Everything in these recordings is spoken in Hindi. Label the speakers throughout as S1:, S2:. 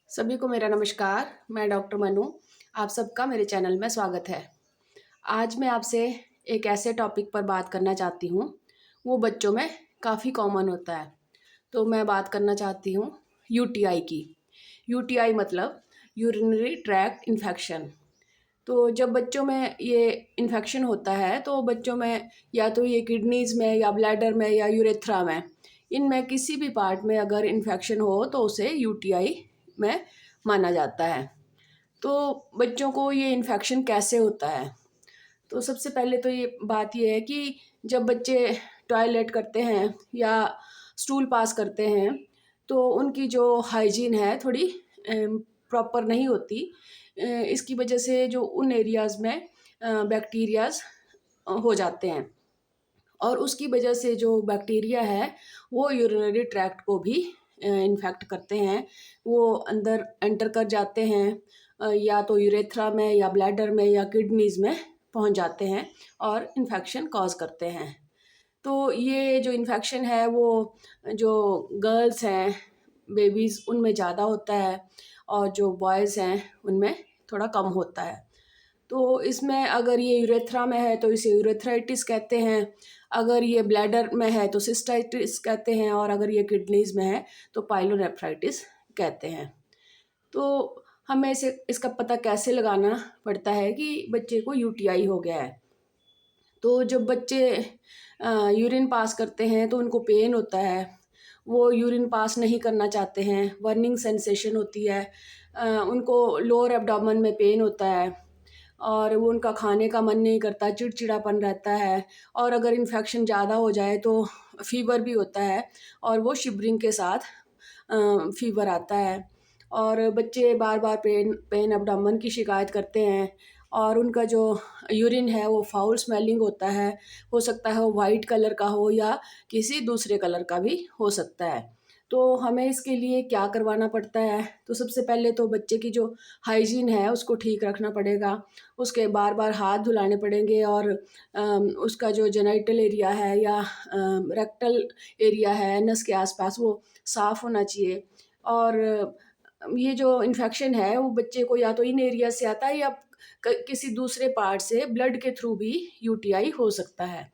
S1: सभी को मेरा नमस्कार। मैं डॉक्टर मनु। आप सबका मेरे चैनल में स्वागत है। आज मैं आपसे एक ऐसे टॉपिक पर बात करना चाहती हूँ, वो बच्चों में काफ़ी कॉमन होता है। तो मैं बात करना चाहती हूँ यूटीआई की। यूटीआई मतलब यूरिनरी ट्रैक्ट इन्फेक्शन। तो जब बच्चों में ये इन्फेक्शन होता है तो बच्चों में या तो ये किडनीज़ में या ब्लैडर में या यूरेथ्रा में, इनमें किसी भी पार्ट में अगर इन्फेक्शन हो तो उसे यूटीआई में माना जाता है। तो बच्चों को ये इन्फेक्शन कैसे होता है? तो सबसे पहले तो ये बात ये है कि जब बच्चे टॉयलेट करते हैं या स्टूल पास करते हैं तो उनकी जो हाइजीन है थोड़ी प्रॉपर नहीं होती। इसकी वजह से जो उन एरियाज़ में बैक्टीरियाज हो जाते हैं और उसकी वजह से जो बैक्टीरिया है वो यूरिनरी ट्रैक्ट को भी इन्फेक्ट करते हैं। वो अंदर एंटर कर जाते हैं, या तो यूरेथ्रा में या ब्लैडर में या किडनीज़ में पहुंच जाते हैं और इन्फेक्शन कॉज करते हैं। तो ये जो इन्फेक्शन है वो जो गर्ल्स हैं, बेबीज़, उनमें ज़्यादा होता है और जो बॉयज़ हैं उनमें थोड़ा कम होता है। तो इसमें अगर ये यूरेथ्रा में है तो इसे यूरेथ्राइटिस कहते हैं, अगर ये ब्लैडर में है तो सिस्टाइटिस कहते हैं और अगर ये किडनीज़ में है तो पाइलोनेफ्राइटिस कहते हैं। तो हमें इसे इसका पता कैसे लगाना पड़ता है कि बच्चे को यूटीआई हो गया है। तो जब बच्चे यूरिन पास करते हैं तो उनको पेन होता है, वो यूरिन पास नहीं करना चाहते हैं, बर्निंग सेंसेशन होती है, उनको लोअर एब्डोमेन में पेन होता है और वो उनका खाने का मन नहीं करता, चिड़चिड़ापन रहता है और अगर इन्फेक्शन ज़्यादा हो जाए तो फ़ीवर भी होता है और वो शिवरिंग के साथ फ़ीवर आता है और बच्चे बार बार पेन पेन एब्डोमेन की शिकायत करते हैं और उनका जो यूरिन है वो फाउल स्मेलिंग होता है। हो सकता है वो वाइट कलर का हो या किसी दूसरे कलर का भी हो सकता है। तो हमें इसके लिए क्या करवाना पड़ता है? तो सबसे पहले तो बच्चे की जो हाइजीन है उसको ठीक रखना पड़ेगा। उसके बार बार हाथ धुलाने पड़ेंगे और उसका जो जेनिटल एरिया है या रेक्टल एरिया है नस के आसपास वो साफ़ होना चाहिए। और ये जो इन्फेक्शन है वो बच्चे को या तो इन एरिया से आता है या किसी दूसरे पार्ट से ब्लड के थ्रू भी यूटीआई हो सकता है।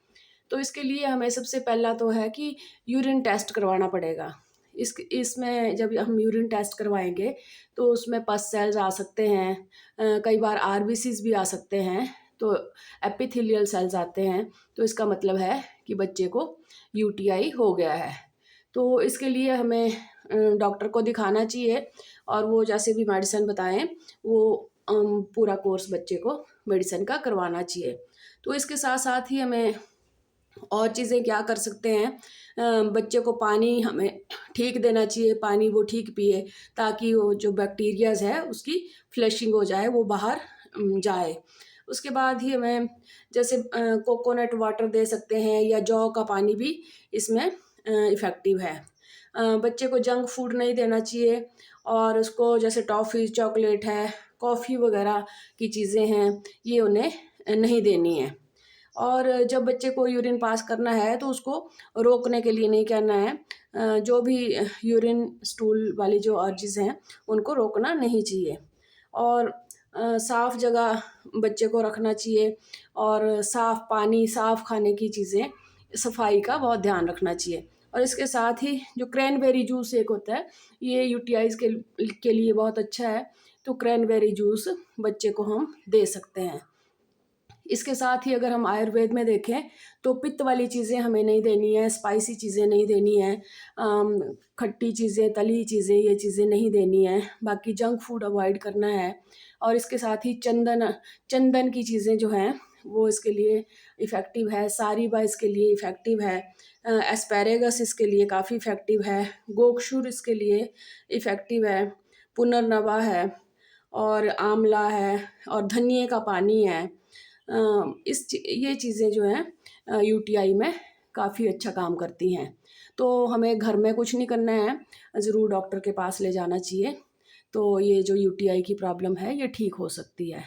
S1: तो इसके लिए हमें सबसे पहला तो है कि यूरिन टेस्ट करवाना पड़ेगा। इसमें जब हम यूरिन टेस्ट करवाएंगे तो उसमें पस सेल्स आ सकते हैं, कई बार आरबीसीज भी आ सकते हैं, तो एपिथेलियल सेल्स आते हैं। तो इसका मतलब है कि बच्चे को यूटीआई हो गया है। तो इसके लिए हमें डॉक्टर को दिखाना चाहिए और वो जैसे भी मेडिसिन बताएं वो पूरा कोर्स बच्चे को मेडिसिन का करवाना चाहिए। तो इसके साथ साथ ही हमें और चीज़ें क्या कर सकते हैं, बच्चे को पानी हमें ठीक देना चाहिए, पानी वो ठीक पिए ताकि वो जो बैक्टीरियाज है उसकी फ्लशिंग हो जाए, वो बाहर जाए। उसके बाद ही हमें जैसे कोकोनट वाटर दे सकते हैं या जौ का पानी भी इसमें इफ़ेक्टिव है। बच्चे को जंक फूड नहीं देना चाहिए और उसको जैसे टॉफ़ी, चॉकलेट है, कॉफ़ी वगैरह की चीज़ें हैं, ये उन्हें नहीं देनी है। और जब बच्चे को यूरिन पास करना है तो उसको रोकने के लिए नहीं कहना है। जो भी यूरिन स्टूल वाली जो अर्जिज़ हैं उनको रोकना नहीं चाहिए और साफ़ जगह बच्चे को रखना चाहिए और साफ़ पानी, साफ़ खाने की चीज़ें, सफाई का बहुत ध्यान रखना चाहिए। और इसके साथ ही जो क्रैनबेरी जूस एक होता है, ये यूटीआईज़ के लिए बहुत अच्छा है। तो क्रैनबेरी जूस बच्चे को हम दे सकते हैं। इसके साथ ही अगर हम आयुर्वेद में देखें तो पित्त वाली चीज़ें हमें नहीं देनी है, स्पाइसी चीज़ें नहीं देनी है, खट्टी चीज़ें, तली चीज़ें, ये चीज़ें नहीं देनी है। बाकी जंक फूड अवॉइड करना है और इसके साथ ही चंदन की चीज़ें जो हैं वो इसके लिए इफ़ेक्टिव है, सारीबा इसके लिए इफ़ेक्टिव है, एस्पैरेगस इसके लिए काफ़ी इफ़ेक्टिव है, गोक्षुर इसके लिए इफ़ेक्टिव है, पुनर्नवा है और आंवला है और धनिए का पानी है। ये चीज़ें जो हैं यूटीआई में काफ़ी अच्छा काम करती हैं। तो हमें घर में कुछ नहीं करना है, ज़रूर डॉक्टर के पास ले जाना चाहिए। तो ये जो यूटीआई की प्रॉब्लम है ये ठीक हो सकती है।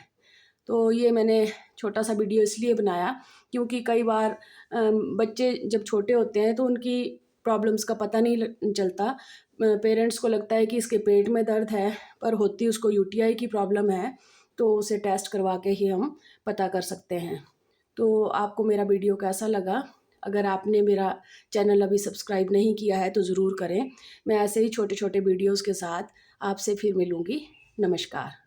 S1: तो ये मैंने छोटा सा वीडियो इसलिए बनाया क्योंकि कई बार बच्चे जब छोटे होते हैं तो उनकी प्रॉब्लम्स का पता नहीं चलता। पेरेंट्स को लगता है कि इसके पेट में दर्द है, पर होती उसको यूटीआई की प्रॉब्लम है, तो उसे टेस्ट करवा के ही हम पता कर सकते हैं। तो आपको मेरा वीडियो कैसा लगा? अगर आपने मेरा चैनल अभी सब्सक्राइब नहीं किया है तो ज़रूर करें। मैं ऐसे ही छोटे छोटे वीडियोज़ के साथ आपसे फिर मिलूँगी। नमस्कार।